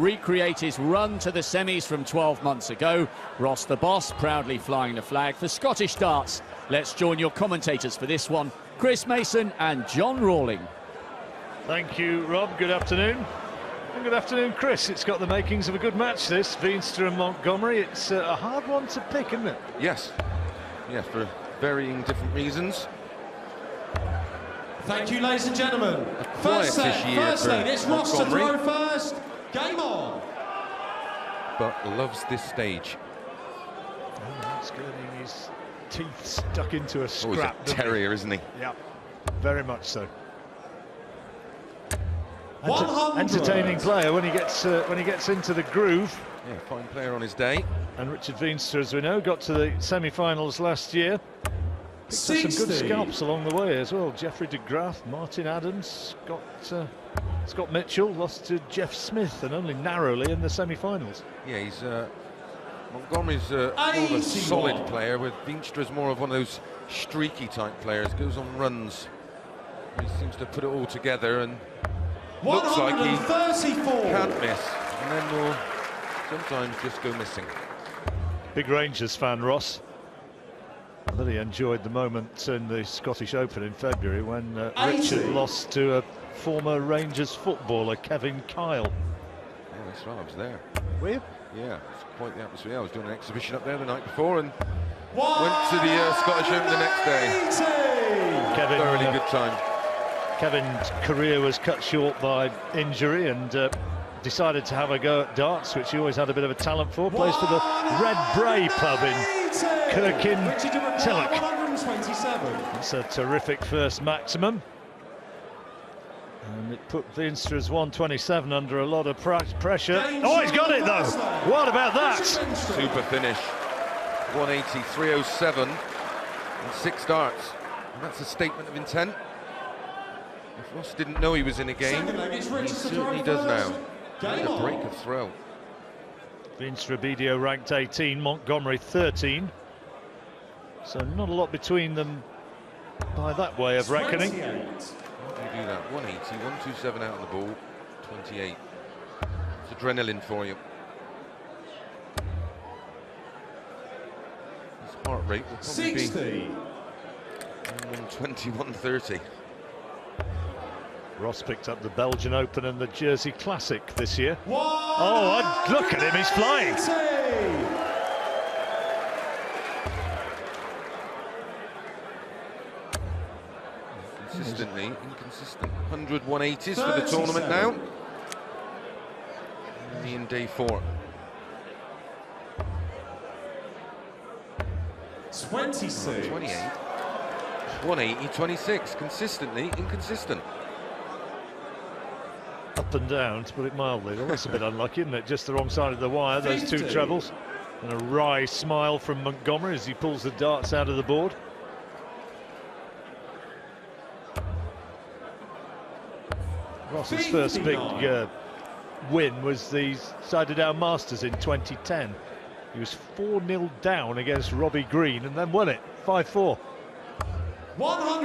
Recreate his run to the semis from 12 months ago. Ross the Boss proudly flying the flag for Scottish darts. Let's join your commentators for this one, Chris Mason and John Rawling. Thank you, Rob. Good afternoon. And good afternoon, Chris. It's got the makings of a good match, this. Veenstra and Montgomery. It's a hard one to pick, isn't it? Yes. Yes, for varying different reasons. Thank you, ladies and gentlemen. First set, it's Ross to throw first. Game on. But loves this stage. Oh, he's getting his teeth stuck into a scrap. He's a terrier, isn't he? Yeah, very much so. 100. Entertaining player when he gets into the groove. Yeah, fine player on his day. And Richard Veenstra, as we know, got to the semi-finals last year. Picked up some good scalps along the way as well. Jeffrey de Graaf, Martin Adams, Scott Mitchell lost to Jeff Smith, and only narrowly in the semi-finals. Yeah, he's Montgomery's more of a solid player, with Veenstra's more of one of those streaky type players. Goes on runs. He seems to put it all together and looks like he can't miss, and then will sometimes just go missing. Big Rangers fan, Ross. I bet he enjoyed the moment in the Scottish Open in February when Richard lost to a former Rangers footballer, Kevin Kyle. Yeah, that's right, I was there. Were you? Yeah, it's quite the atmosphere. I was doing an exhibition up there the night before and went to the Scottish Open the next day. Kevin, thoroughly good time. Kevin's career was cut short by injury and decided to have a go at darts, which he always had a bit of a talent for. Plays for the Red Bray pub in Kirkintilloch. It's a terrific first maximum. And it put Veenstra's 127 under a lot of pressure. Oh, he's got it though! What about that? Super finish. 180, 307 and 6 darts. And that's a statement of intent. If Ross didn't know he was in a game, he certainly does now. A break of throw. Veenstra BDO ranked 18, Montgomery 13. So not a lot between them by that way of reckoning. How do you do that? 180, 127 out on the ball, 28. It's adrenaline for you. His heart rate will probably be 120, 130. Ross picked up the Belgian Open and the Jersey Classic this year. Oh, look at him, he's flying. Consistently inconsistent. 100 180s for the tournament now. Only in day 4. 26. 28. 180, 26. Consistently inconsistent. Up and down, to put it mildly. Well, that's a bit unlucky, isn't it? Just the wrong side of the wire, those 2 trebles. And a wry smile from Montgomery as he pulls the darts out of the board. Ross's first big win was the Siderdown Masters in 2010. He was 4-0 down against Robbie Green and then won it 5-4.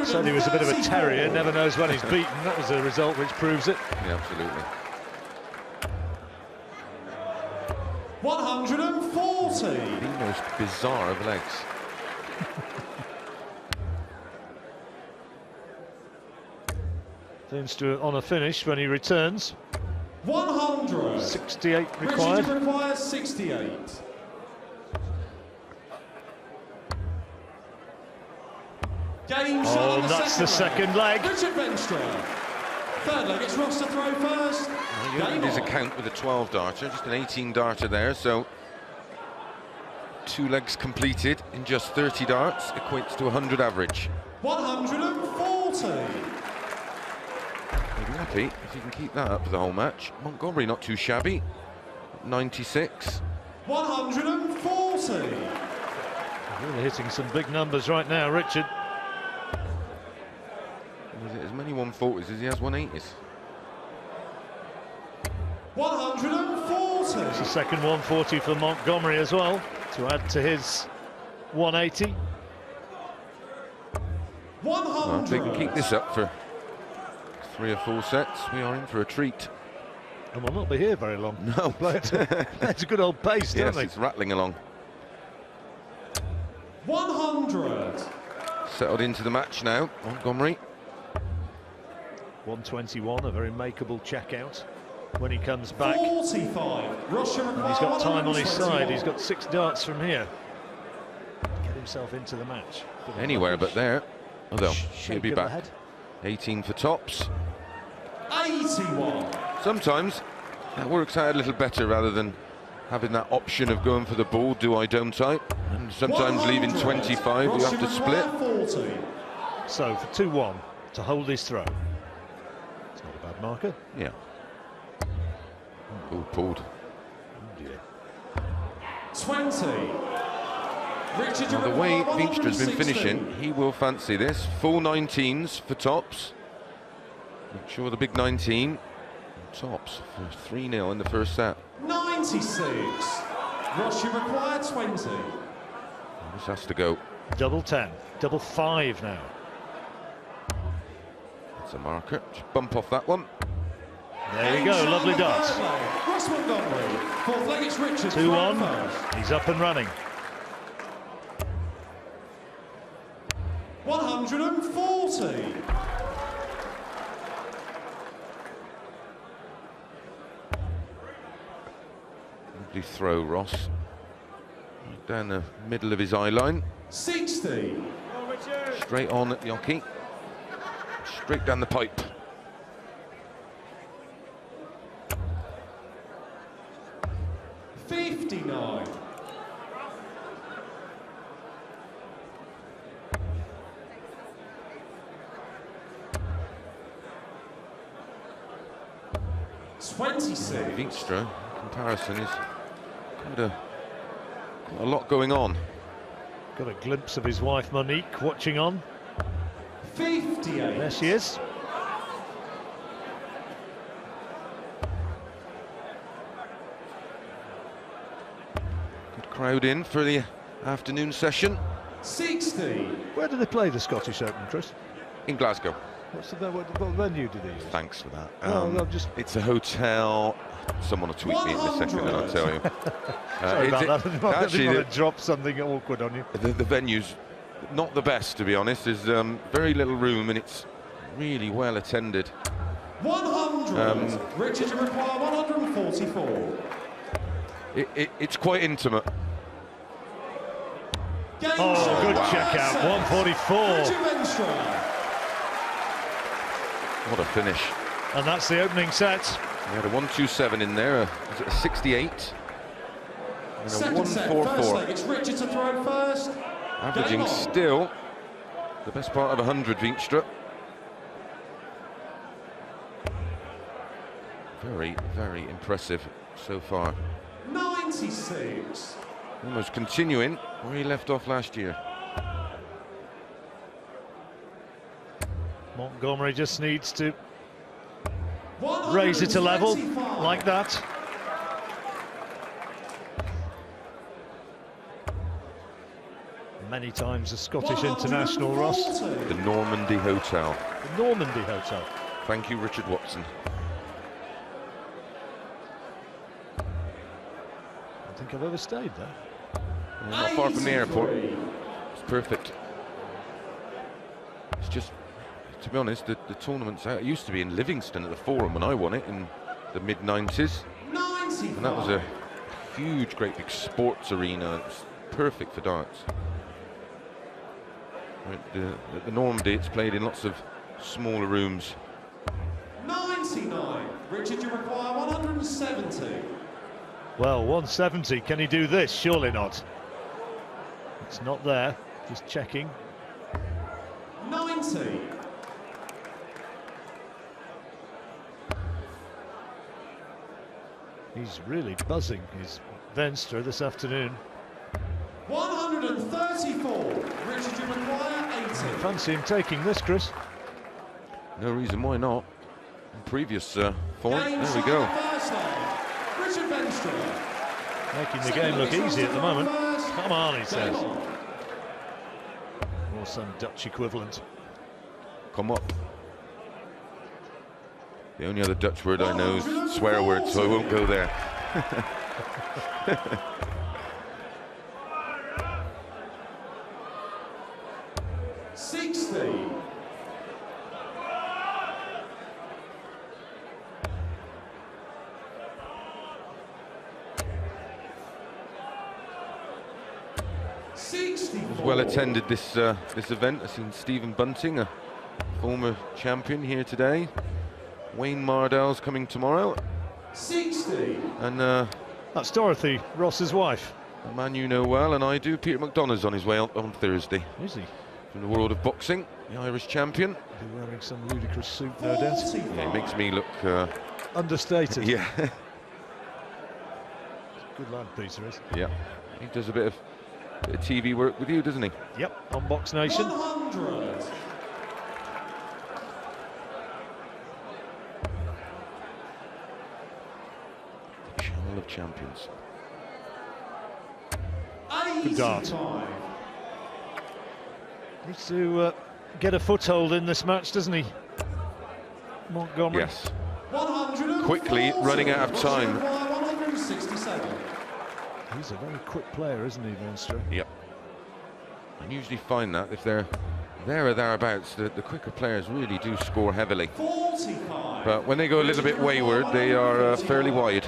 Said he was a bit of a terrier, never knows when he's beaten. That was a result which proves it. Yeah, absolutely. 140. The most bizarre of legs. Veenstra on a finish when he returns. 100. 68 required. Richard requires 68. Oh, that's the second leg. Richard Veenstra. Third leg, it's Ross to throw first. Well, he opened his account with a 12 darter, just an 18 darter there, so 2 legs completed in just 30 darts equates to 100 average. 140. He'll be happy if he can keep that up for the whole match. Montgomery not too shabby, 96. 140. Really hitting some big numbers right now, Richard. Was it as many 140s as he has 180s? 140. It's the second 140 for Montgomery as well, to add to his 180. 100. Well, if they can keep this up for 3 or 4 sets, we are in for a treat. And will not be here very long. No. Play it's a good old pace, don't Yes, they? it's rattling along. 100. Settled into the match now, Montgomery. 121, a very makeable checkout when he comes back. 45. Russia And he's got time on his 121. side. He's got 6 darts from here. Get himself into the match. Bit of Anywhere luggage. but there. Although, Shake he'll be of the back. head. 18 for tops. 81. Sometimes that works out a little better rather than having that option of going for the ball, do I, don't I? And sometimes leaving 25, you have to split. 40. So for 2-1 to hold his throw. It's not a bad marker. Yeah. Ball pulled. Oh dear. 20. Richard, Now, the way Veenstra's been 116. finishing, he will fancy this. Full 19s for tops. Make sure the big 19. Tops for 3-0 in the first set. 96. Russia required 20. This has to go. Double 10, double 5 now. That's a marker. Just bump off that one. There you go, lovely darts. Ross Montgomery. Fourth leg, it's Richard. 2-1, he's up and running. 140. Lovely throw, Ross. Right down the middle of his eye line. 60. Straight on at the hockey. Straight down the pipe. $59. $26. Veenstra, in comparison, is got a lot going on. Got a glimpse of his wife Monique watching on. 58. There she is. Good crowd in for the afternoon session 60. Where do they play the Scottish Open, Chris? in Glasgow. What venue do they use? Thanks for that. No, just It's a hotel. Someone will tweet me in a second and I'll tell you. sorry about that. I didn't Actually, want to drop something awkward on you. the venue's not the best, to be honest. There's very little room and it's really well attended. 100. Richard, you require 144. It's quite intimate. Game Oh, show. good checkout. 144. Richard Veenstra. What a finish. And that's the opening set. We had a 127 in there, was it a 68? And a Second set, first 144. leg, it's Richard to throw first. Averaging Game on. still the best part of 100, Veenstra. Very, very impressive so far. 96. Almost continuing where he left off last year. Montgomery just needs to raise it to level 125. like that. Many times a Scottish international, Ross. 140. The Normandy Hotel. The Normandy Hotel. Thank you, Richard Watson. I don't think I've ever stayed there. Not far from the airport. 83. It's perfect. It's just, to be honest, the tournament's out. It used to be in Livingston at the Forum when I won it in the mid-90s. 95. And that was a huge, great big sports arena. It's perfect for darts. At the Normandy, it's played in lots of smaller rooms. 99. Richard, you require 170. Well, 170, can he do this? Surely not. It's not there, just checking. 90. He's really buzzing, is Veenstra this afternoon. 134. Richard, you require 80. Fancy him taking this, Chris. No reason why not. In previous form, Game there we time, go. first leg. Richard Veenstra. Making the game look easy at the moment. Come on, he Game says. on. Or some Dutch equivalent. Come up. The only other Dutch word I know is swear word, so I won't go there. 60. Well attended this event. I've seen Stephen Bunting, a former champion, here today. Wayne Mardell's coming tomorrow. 60. And that's Dorothy, Ross's wife. a man you know well, and I do. Peter McDonough's on his way out on Thursday. Is he? From the world of boxing, the Irish champion. He's wearing some ludicrous suit, no doubt. Yeah, he makes me look understated. Yeah. Good lad, Peter is. Yeah. He does a bit of TV work with you, doesn't he? Yep, on Box Nation. 100. The Channel of Champions. Good dart. Needs to get a foothold in this match, doesn't he? Montgomery. Yes. Quickly running out of time. 167. He's a very quick player, isn't he, Veenstra? Yep. I usually find that if they're there or thereabouts, the quicker players really do score heavily. 45. But when they go a little bit wayward, they are fairly wide.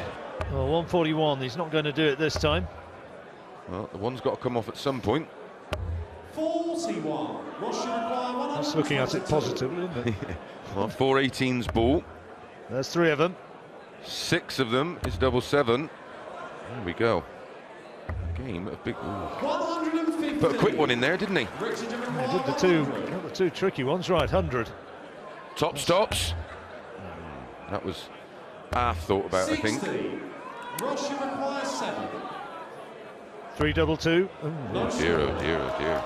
Well, 141, he's not going to do it this time. Well, the one's got to come off at some point. 41. That's looking at it positively, isn't it? Well, 418's ball. There's 3 of them. 6 of them is double 7. There we go. Game of big. 150. Put a quick one in there, didn't he? He did the two tricky ones, right? 100. Top stops. That was half thought about, 60. I think. Russia requires 7. 3-2-2. Oh dear, oh dear, oh dear.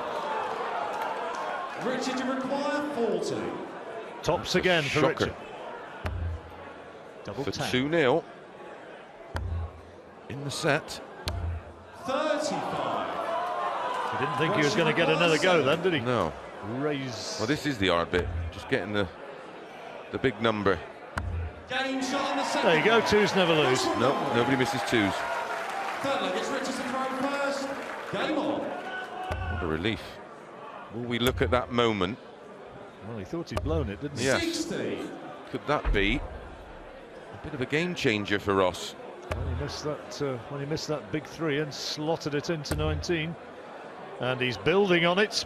Richard, you require 40. Tops again for Shocker. Richard. Double For 10. 2-0 in the set. 35. He didn't think he was going to get another go then, did he? No. Raise. Well, this is the hard bit. Just getting the big number. Game shot on the second. There you go, 2s never lose. No, nobody misses 2s. Third leg, it's Richard to throw first. Game on. What a relief. Will we look at that moment? Well, he thought he'd blown it, didn't he? Yes. 60. Could that be a bit of a game changer for Ross? When he missed that big 3 and slotted it into 19. And he's building on it.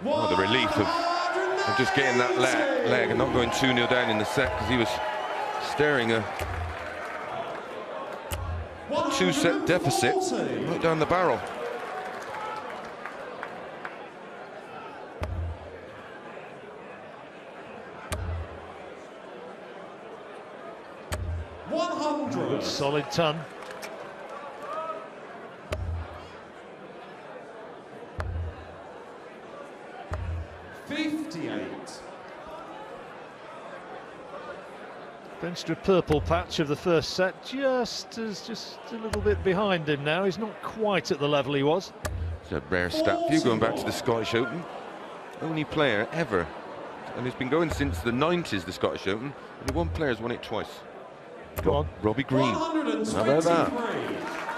Oh, the relief of just getting that leg and not going 2-0 down in the set, because he was staring a 2-set deficit right down the barrel. Good solid ton. Veenstra purple patch of the first set, just a little bit behind him now. He's not quite at the level he was. It's a rare stat for you, going back to the Scottish Open. Only player ever, and it's been going since the 90s, the Scottish Open. Only one player has won it twice. Go on. Robbie Green. How about that?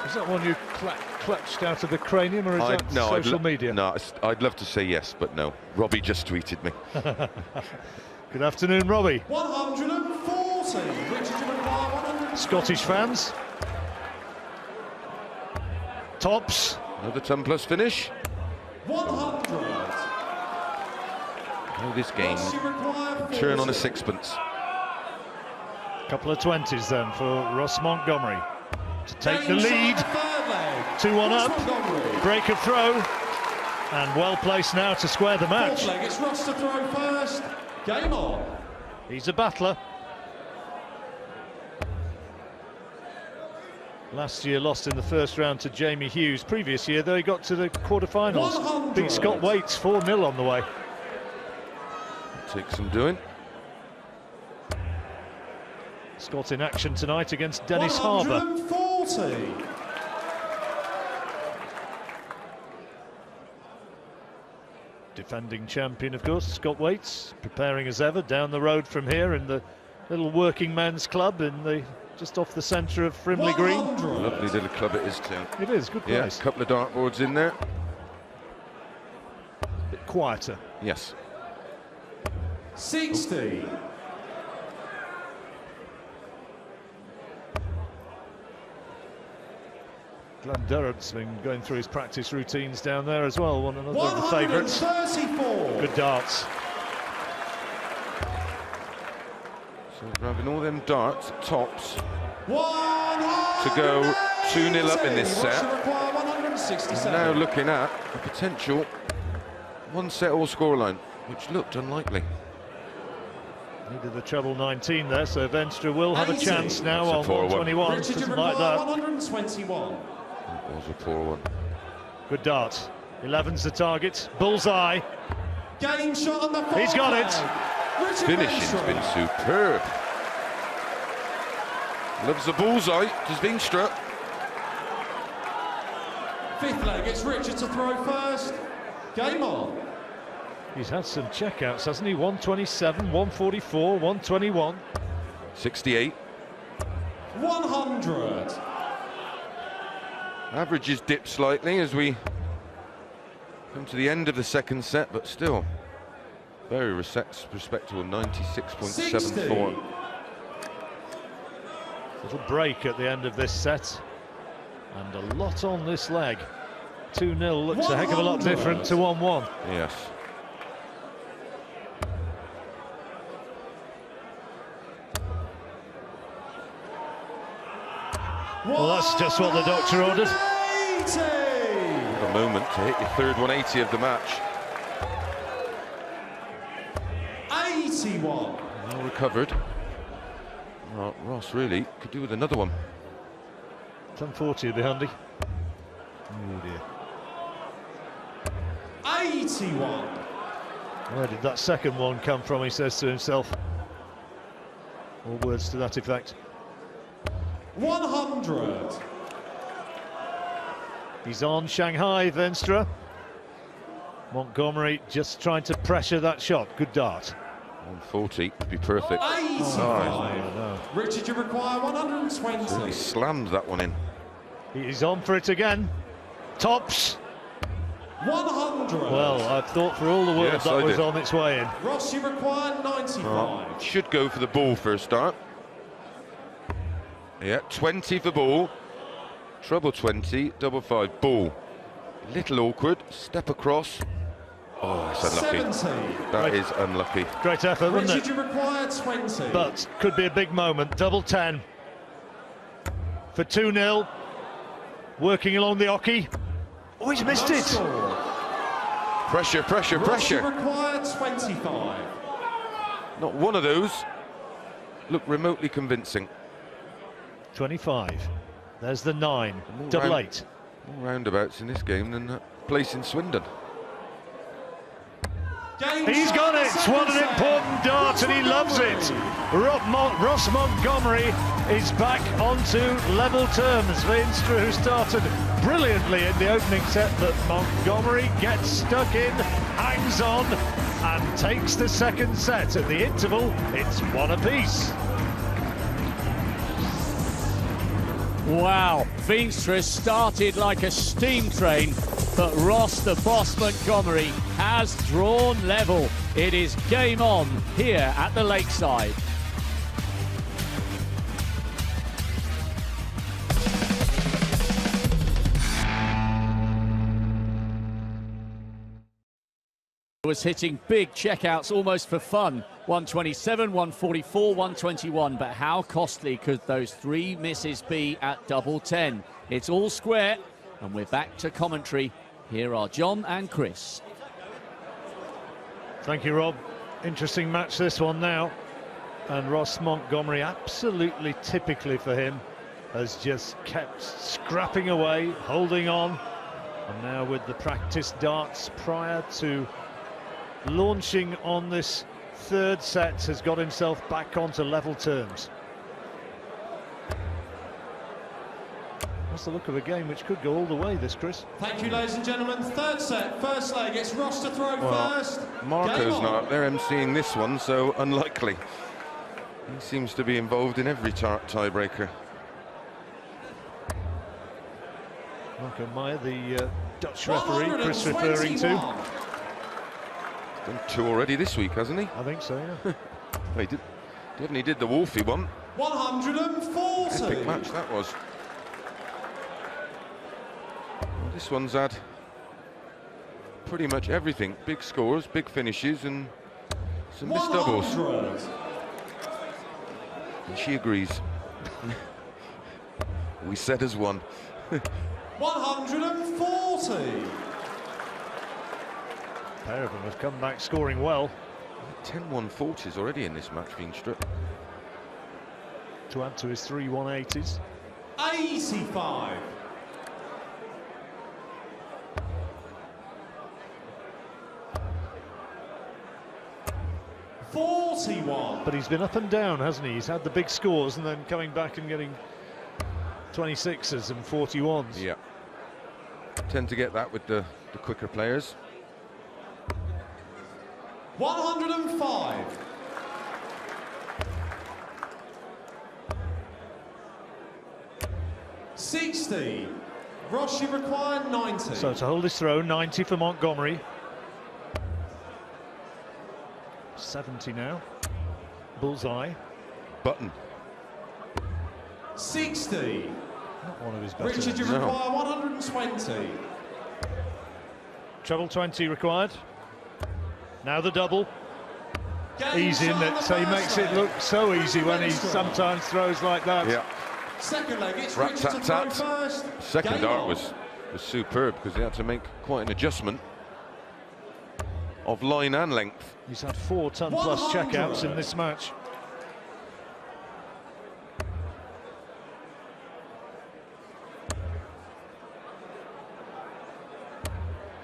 Is that one you clutched out of the cranium, or is that social media? No, I'd love to say yes, but no. Robbie just tweeted me. Good afternoon, Robbie. 140. Scottish fans. Tops. Another 10+ finish. 100. Oh, this game turn on a sixpence. Couple of 20s then for Ross Montgomery to take the lead. 2-1 up. Break of throw. And well placed now to square the match. Fourth leg, it's Ross to throw first. Game on. He's a battler. Last year lost in the first round to Jamie Hughes. Previous year, though, he got to the quarterfinals. 100. Beat Scott Waits 4-0 on the way. Takes some doing. Scott in action tonight against Dennis Harbour. 140. Defending champion, of course, Scott Waits, preparing as ever down the road from here in the little working men's club in the just off the centre of Frimley Green. Lovely little club it is, Clint. It is, good Yeah, place. a couple of dartboards in there. Bit quieter. Yes. 60. Glenn Durrant's been going through his practice routines down there as well, one another of the favourites. 134. Good darts. So grabbing all them darts, tops, 100. to go 2-0 up in this set. Require 167. Now looking at a potential one-set all scoreline, which looked unlikely. Needed the treble 19 there, so Veenstra will have a 80. chance now That's on a 4-1. 121. Richard, you Doesn't require like that. 121. That was a poor one. Good dart. 11's the target. Bullseye. Game shot on the far He's got it. flag. Richard Finishing's Veenstra. been superb. Loves the bullseye, does Veenstra. Fifth leg, it's Richard to throw first. Game on. He's had some checkouts, hasn't he? 127, 144, 121. 68. 100. Averages dip slightly as we come to the end of the second set, but still very respectable 96.74. Little break at the end of this set. And a lot on this leg. 2-0 looks a heck of a lot different to 1-1. Yes. Well, that's just what the doctor ordered. 180. What a moment to hit your third 180 of the match. 81. Well recovered. Well, Ross really could do with another one. 1040 would be handy. Oh dear. 81. Where did that second one come from, he says to himself. All words to that effect. 100. He's on Shanghai, Veenstra. Montgomery just trying to pressure that shot. Good dart. 140 would be perfect. 85. no. Richard, you require 120. He slammed that one in. He's on for it again. Tops. 100. Well, I thought for all the world Yes, that I was did. on its way in. Ross, you require 95. Should go for the ball for a start. Yeah, 20 for ball. Treble 20, double 5, ball. Little awkward, step across. Oh, that's unlucky. 70. That is unlucky. Great effort, wasn't Richard, it? you require 20. But could be a big moment. Double 10 for 2-0. Working along the hockey. Oh, he's missed No it. score. Pressure, pressure, Ross, you pressure. require 25. Not one of those looked remotely convincing. 25. There's the 9. More Double round- 8. More roundabouts in this game than that place in Swindon. Game He's shot got on the it. second What an set. important dart, and he loves it. Ross Montgomery is back onto level terms. Veenstra, who started brilliantly in the opening set, but Montgomery gets stuck in, hangs on, and takes the second set. At the interval, it's 1 apiece. Wow, Veenstra started like a steam train, but Ross the Boss Montgomery has drawn level. It is game on here at the Lakeside. Was hitting big checkouts almost for fun. 127, 144, 121. But how costly could those 3 misses be at double 10? It's all square, and we're back to commentary. Here are John and Chris. Thank you, Rob. Interesting match, this one now. And Ross Montgomery, absolutely typically for him, has just kept scrapping away, holding on. And now with the practice darts prior to launching on this third set, has got himself back onto level terms. That's the look of a game which could go all the way, this, Chris. Thank you, ladies and gentlemen. Third set, first leg. It's Ross to throw Well, first. Marco's Game on. not up there emceeing this one, so unlikely. He seems to be involved in every tiebreaker. Montgomery, the Dutch referee Chris referring to. He's done 2 already this week, hasn't he? I think so, yeah. He did. Definitely did the Wolfie one. 140. Epic match that was. Well, this one's had pretty much everything. Big scores, big finishes, and some missed doubles. 100. And she agrees. We said as one. 140. A pair of them have come back scoring well. 10 140s already in this match, Veenstra. To add to his 3 180s. 85. 41. But he's been up and down, hasn't he? He's had the big scores and then coming back and getting 26s and 41s. Yeah. Tend to get that with the quicker players. 105. 60. Ross, you require 90. So to hold his throw, 90 for Montgomery. 70 now. Bullseye. Button. 60. Not one of his better. Richard, you require 120. Treble 20 required. Now the double. Game Easy, isn't shot it? So he makes it look so easy when he sometimes throws like that. Yeah. Second leg, it's Rat Richard to tat throw tat. first. Second Game dart on. was superb because he had to make quite an adjustment of line and length. He's had 4 ton-plus 100. checkouts in this match.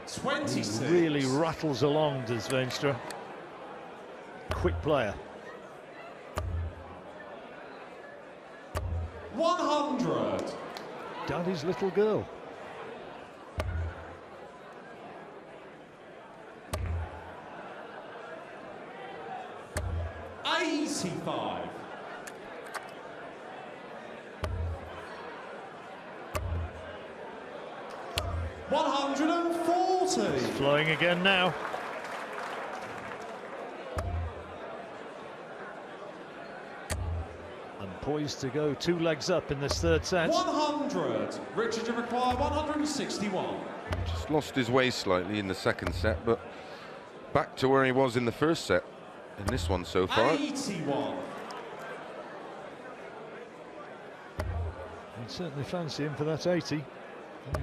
He 26. really rattles along, does Veenstra. Quick player. 100. Daddy's little girl. $85. 140. Flowing again now. And poised to go 2 legs up in this third set. 100. Richard, you require 161. Just lost his way slightly in the second set, but back to where he was in the first set in this one so far. 81. I'd certainly fancy him for that 80. He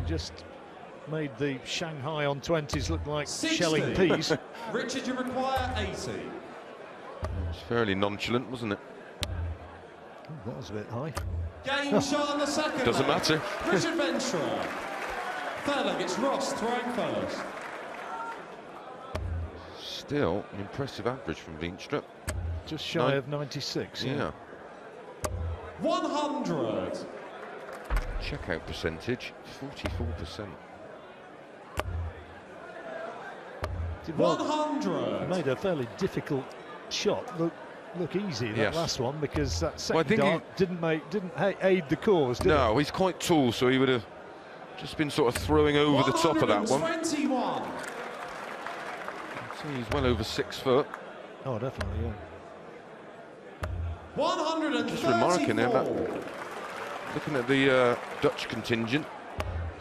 just made the Shanghai on 20s look like 60. shelling peas. Richard, you require 80. It's fairly nonchalant, wasn't it? That was a bit high. Game shot on the second Doesn't leg. matter. Richard Veenstra. Third leg, it's Ross throwing first. Still an impressive average from Veenstra. Just shy of 96. Yeah. 100. Checkout percentage, 44%. Did well. 100. He made a fairly difficult shot look easy, that Yes. last one, because that second Well, I think dart didn't aid the cause, did it? No, he's quite tall, so he would have just been sort of throwing over the top of that one. 121. So he's well over 6 foot. Oh, definitely, yeah. 134. Just remarking there that looking at the Dutch contingent,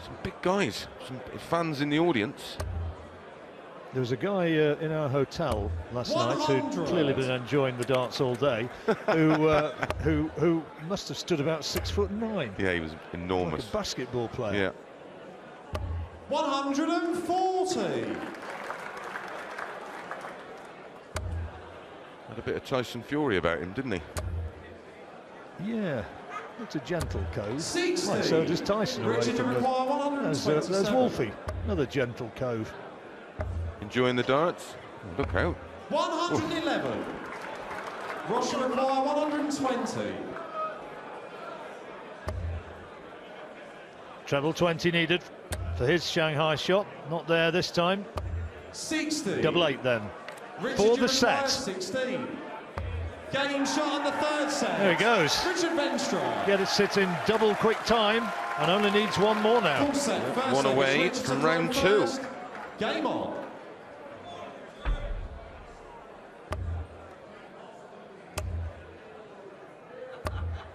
some big guys, some fans in the audience. There was a guy in our hotel last night who'd 100. clearly been enjoying the darts all day, who must have stood about 6'9". Yeah, he was enormous. Like a basketball player. Yeah. 140. Had a bit of Tyson Fury about him, didn't he? Yeah. It's a gentle cove. 60. Well, so does Tyson away Richard, you from the... require 127. There's Wolfie, another gentle cove. Enjoying the darts? Look out. 111. Ross, you require 120. Treble 20 needed for his Shanghai shot. Not there this time. 60. Double 8 then. Richard, for you the require set. 16. Game shot on the third set. There he goes. Richard Veenstra. Get it sit in double quick time and only needs one more now. Full set. First One set, away Richard from to round throw 2. first. Game on.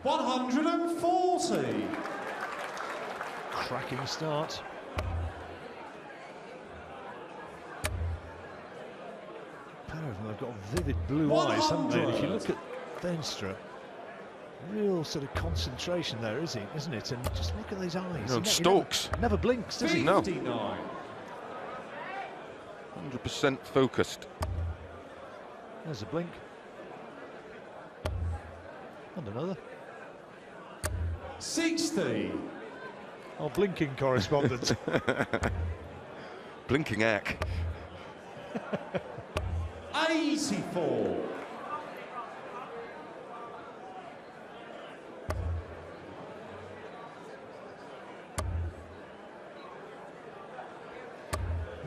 $140. Cracking start. A pair of them have got vivid blue eyes, haven't they? And if you look at Veenstra, real sort of concentration there, isn't it? And just look at these eyes. No, Stokes. Never blinks, does he? No. 59. 100% focused. There's a blink. And another. 60. Our blinking correspondent. Blinking ack. 84.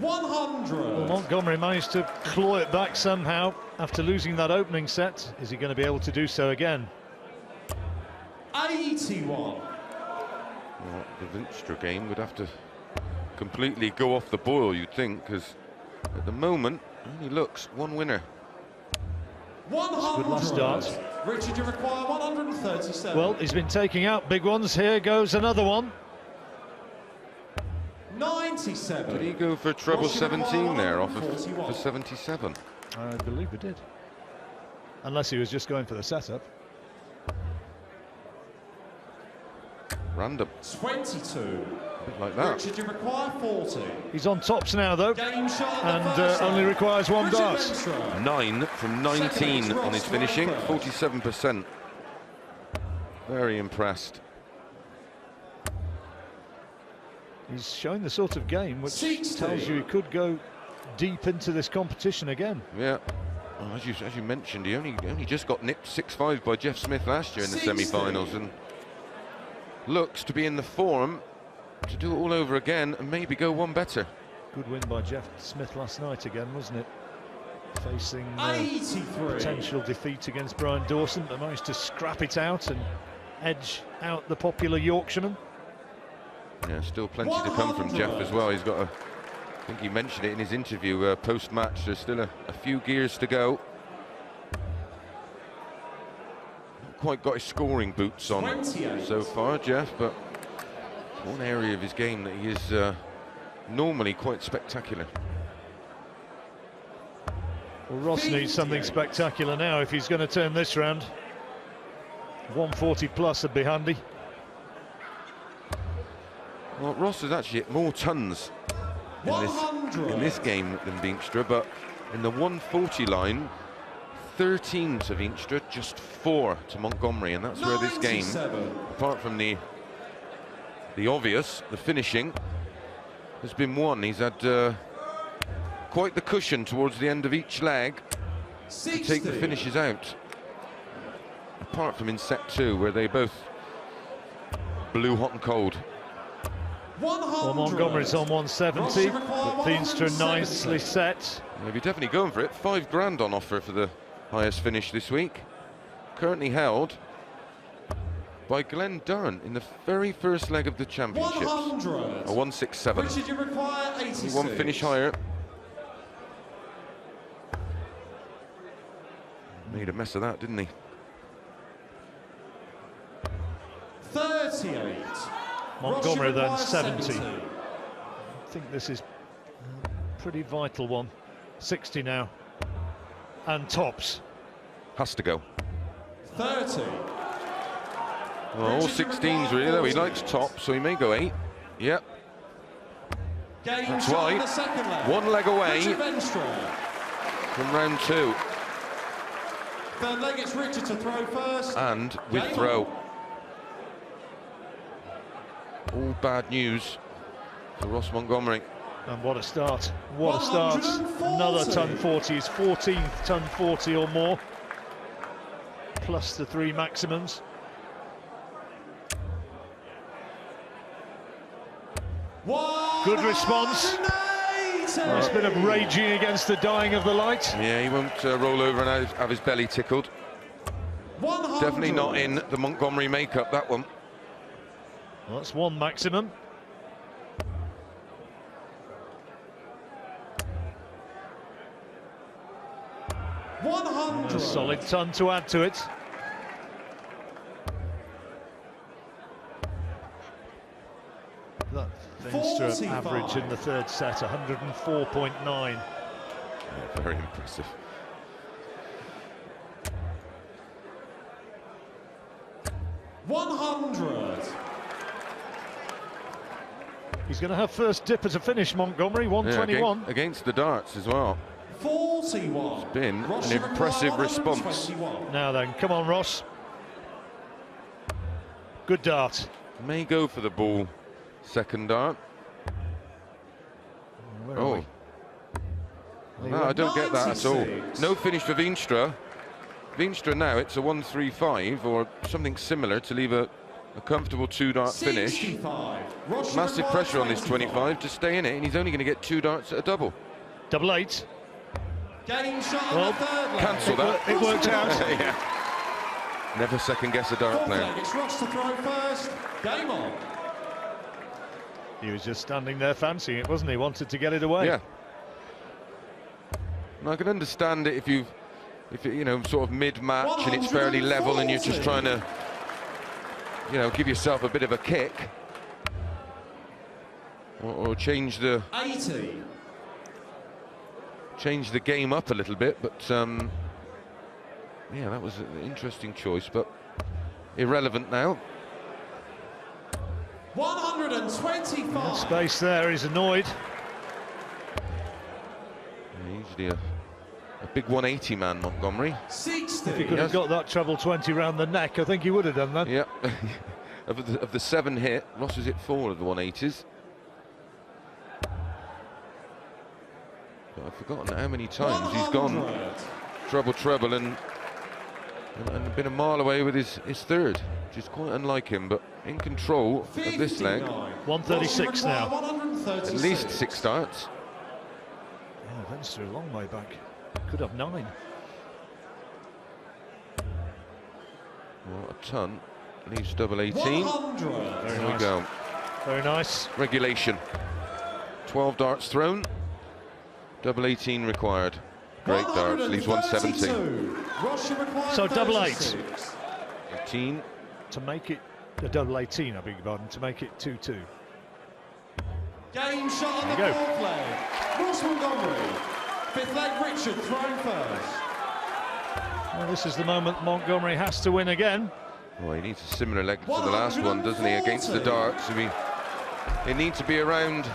$100. Well, Montgomery managed to claw it back somehow after losing that opening set. Is he going to be able to do so again? 81. Well, the Veenstra game would have to completely go off the boil, you'd think, because at the moment, only looks one winner. 100. Good last start. Richard, you require 137. Well, he's been taking out big ones. Here goes another one. 97. Did he go for treble What's your 17 there off of 141? for 77? I believe he did. Unless he was just going for the setup. Random, 22. a bit like that. Richard, you require 40. He's on tops now, though, Game shot on the and first only set. requires one Richard dart. Veenstra. 9 from 19 on his finishing, 47%. Very impressed. He's showing the sort of game which 60. tells you he could go deep into this competition again. Yeah. Well, as you mentioned, he only just got nipped 6-5 by Jeff Smith last year in the 60. semi-finals, and looks to be in the form to do it all over again and maybe go one better. Good win by Jeff Smith last night again, wasn't it? Facing 83. potential defeat against Brian Dawson, but managed to scrap it out and edge out the popular Yorkshireman. Yeah, still plenty to come from Jeff as well. He's got a, I think he mentioned it in his interview post-match, there's still a few gears to go. Not quite got his scoring boots on 28. so far, Jeff, but one area of his game that he is normally quite spectacular. Well, Ross needs something spectacular now if he's going to turn this round. 140 plus would be handy. Well, Ross has actually hit more tons in this game than Veenstra, but in the 140 line, 13 to Veenstra, just 4 to Montgomery, and that's where this game, 97. apart from the obvious, the finishing, has been won. He's had quite the cushion towards the end of each leg to take the 60. finishes out, apart from in set 2, where they both blew hot and cold. 100. Well, Montgomery's on 170, but Veenstra nicely set. They'll be definitely going for it. £5 on offer for the highest finish this week. Currently held by Glenn Durn in the very first leg of the championships. 100. A 167. Richard, you require 86. One finish higher. Made a mess of that, didn't he? 38. Montgomery then Ross, you 70. require I think this is a pretty vital one. 60 now. And tops. Has to go. 30. Well, all 16s really, though. He likes top, so he may go 8. Yep. Game That's shot in right. the second leg. One leg away Richard Veenstra. from round 2. Third leg, it's Richard to throw first. And with Game throw. on. All bad news for Ross Montgomery. And what a start. What a start. 140. Another ton 40, his 14th ton 40 or more. Plus the 3 maximums. Good response. 180. Nice bit of raging against the dying of the light. Yeah, he won't roll over and have his belly tickled. Definitely not in the Montgomery makeup, that one. Well, that's one maximum. A solid ton to add to it. That Veenstra average in the third set, 104.9. Yeah, very impressive. He's going to have first dip as a finish, Montgomery, 121. Yeah, against the darts as well. 41. It's been an impressive response. Now then, come on, Ross. Good dart. May go for the ball. Second dart. Where are Oh. we? No, I don't get that at all. No finish for Veenstra. Veenstra now, it's a 1-3-5 or something similar to leave a comfortable 2-dart finish. Massive pressure on this 25 to stay in it, and he's only going to get 2 darts at a double. Double 8. Game shot on the third leg. Cancel that. It worked out. Yeah. Never second guess a dart Fourth player. leg, it's Ross to throw first. Game on. He was just standing there fancying it, wasn't he? Wanted to get it away. Yeah. And I can understand it if you know, sort of mid-match and it's fairly level and you're just trying to, you know, give yourself a bit of a kick or change the 80. change the game up a little bit, but yeah, that was an interesting choice, but irrelevant now. 125. Space there, he's annoyed. Yeah, usually a big 180 man, Montgomery. 60. If he could have got that treble 20 round the neck, I think he would have done that. Yeah. of the 7 hit, Ross has hit 4 of the 180s. But I've forgotten how many times he's gone treble and been a mile away with his third, which is quite unlike him, but in control of this leg. 136 now. 136. At least 6 starts. Yeah, Veenstra a long way back. Could have 9. Well, a ton. Leaves double 18. 100. There we go. Very nice. Regulation. 12 darts thrown. Double 18 required. Great darts. Leaves 170. So double 8. 18. To make it a double 18, I beg your pardon, to make it 2-2. Game shot on the There you go. fourth leg. Ross Montgomery. Fifth leg, Richard thrown first. Well, this is the moment Montgomery has to win again. Well, he needs a similar leg to the last one, doesn't he, against the darts? I mean, it needs to be around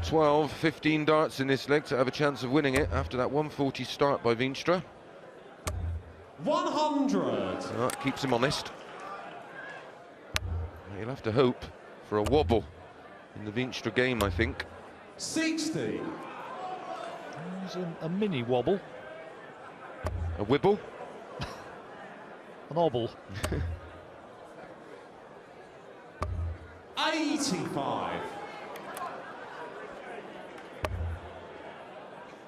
12, 15 darts in this leg to have a chance of winning it after that 140 start by Veenstra. 100. Well, that keeps him honest. He'll have to hope for a wobble in the Veenstra game, I think. 60. There's a mini wobble, A wibble? an obble. 85.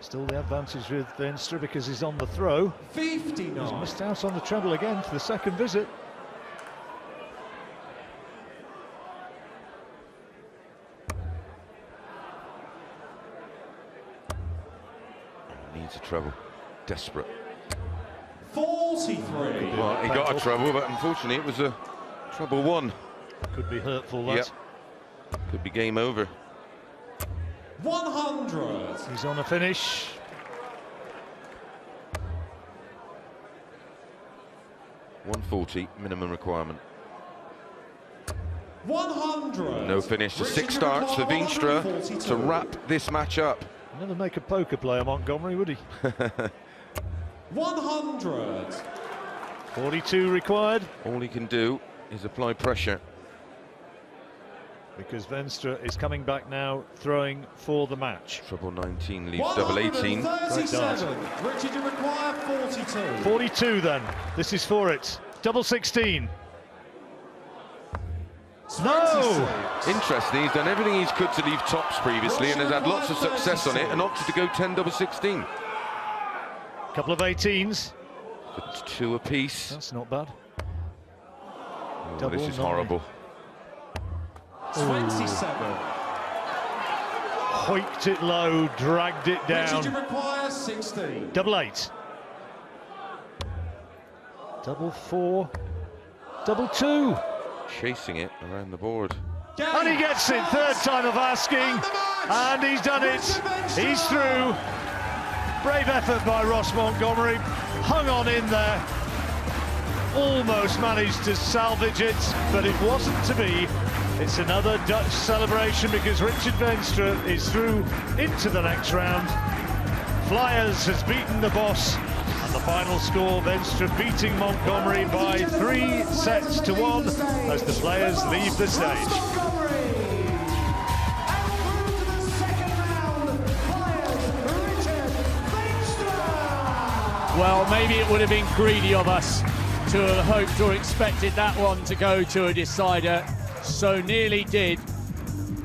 Still the advantage with Veenstra because he's on the throw. 59. He's missed out on the treble again for the second visit. Needs a treble. Desperate. 43. Well, he got a treble, but unfortunately it was a treble 1. Could be hurtful, that. Yep. Could be game over. 100. He's on a finish. .140 minimum requirement. 100. No finish. To 6 starts for Veenstra to wrap this match up. Never make a poker player, Montgomery, would he? 100. 42 required. All he can do is apply pressure. Because Veenstra is coming back now, throwing for the match. Treble 19 leaves double 18. 137. Richard, you require 42. 42 then. This is for it. Double 16. No! Interesting, he's done everything he's could to leave tops previously and has had lots of success on it and opted to go 10 double 16. Couple of 18s. It's 2 apiece. That's not bad. Oh, this is horrible. 27. Hoiked it low, dragged it down. Richard requires 16. Double 8. Double 4. Double 2. Chasing it around the board. And he gets it, third time of asking, and he's done it. He's through. Brave effort by Ross Montgomery, hung on in there, almost managed to salvage it, but it wasn't to be. It's another Dutch celebration because Richard Veenstra is through into the next round. Flyers has beaten the boss, and the final score, Veenstra beating Montgomery by 3 sets to 1 as the players leave the stage. Well, maybe it would have been greedy of us to have hoped or expected that one to go to a decider. So nearly did.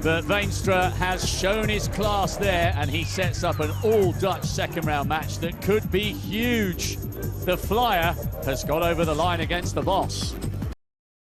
But Veenstra has shown his class there, and he sets up an all-Dutch second-round match that could be huge. The Flyer has got over the line against the boss.